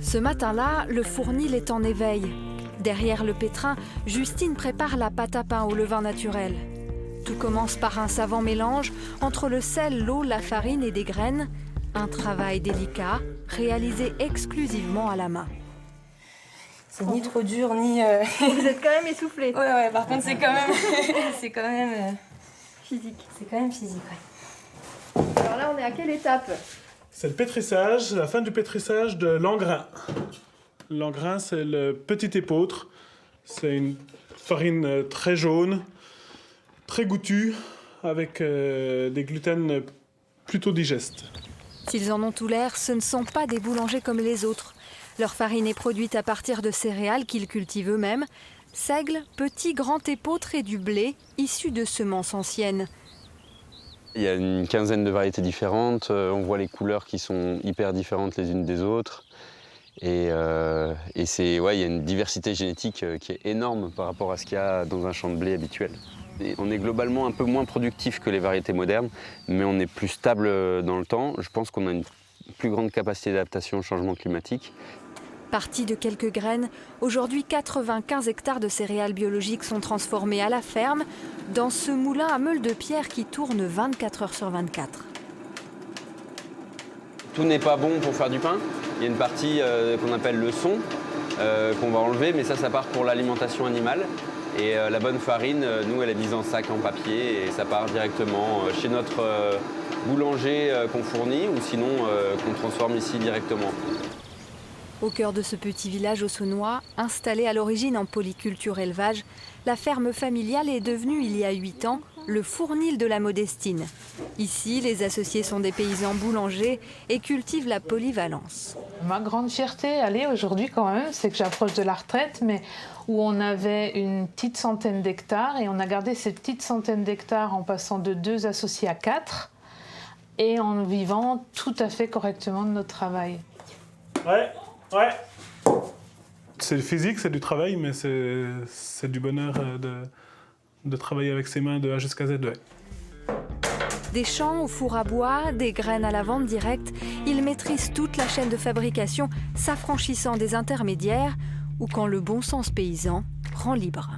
Ce matin-là, le fournil est en éveil. Derrière le pétrin, Justine prépare la pâte à pain au levain naturel. Tout commence par un savant mélange entre le sel, l'eau, la farine et des graines. Un travail délicat, réalisé exclusivement à la main. C'est ni trop dur, ni... Vous êtes quand même essoufflé. Ouais, par contre c'est quand même... physique. C'est quand même physique, ouais. Alors là, on est à quelle étape? C'est le pétrissage, la fin du pétrissage de l'engrain. L'engrain, c'est le petit épeautre. C'est une farine très jaune, très goûtue, avec des gluten plutôt digestes. S'ils en ont tout l'air, ce ne sont pas des boulangers comme les autres. Leur farine est produite à partir de céréales qu'ils cultivent eux-mêmes. Seigle, petit, grand épeautre et du blé, issu de semences anciennes. Il y a une quinzaine de variétés différentes. On voit les couleurs qui sont hyper différentes les unes des autres. Et il y a une diversité génétique qui est énorme par rapport à ce qu'il y a dans un champ de blé habituel. Et on est globalement un peu moins productif que les variétés modernes, mais on est plus stable dans le temps. Je pense qu'on a une plus grande capacité d'adaptation au changement climatique. Partis de quelques graines, aujourd'hui 95 hectares de céréales biologiques sont transformés à la ferme dans ce moulin à meule de pierre qui tourne 24 heures sur 24. Tout n'est pas bon pour faire du pain. Il y a une partie qu'on appelle le son, qu'on va enlever, mais ça part pour l'alimentation animale. Et la bonne farine, nous, elle est mise en sac en papier et ça part directement chez notre boulanger qu'on fournit ou sinon qu'on transforme ici directement. Au cœur de ce petit village auxonnois, installé à l'origine en polyculture élevage, la ferme familiale est devenue, il y a 8 ans, le fournil de la Modestine. Ici, les associés sont des paysans boulangers et cultivent la polyvalence. Ma grande fierté, aujourd'hui quand même, c'est que j'approche de la retraite, mais où on avait une petite centaine d'hectares et on a gardé cette petite centaine d'hectares en passant de 2 associés à 4 et en vivant tout à fait correctement de notre travail. Ouais. C'est physique, c'est du travail, mais c'est du bonheur de travailler avec ses mains de A jusqu'à Z. Ouais. Des champs au four à bois, des graines à la vente directe, ils maîtrisent toute la chaîne de fabrication, s'affranchissant des intermédiaires ou quand le bon sens paysan rend libre.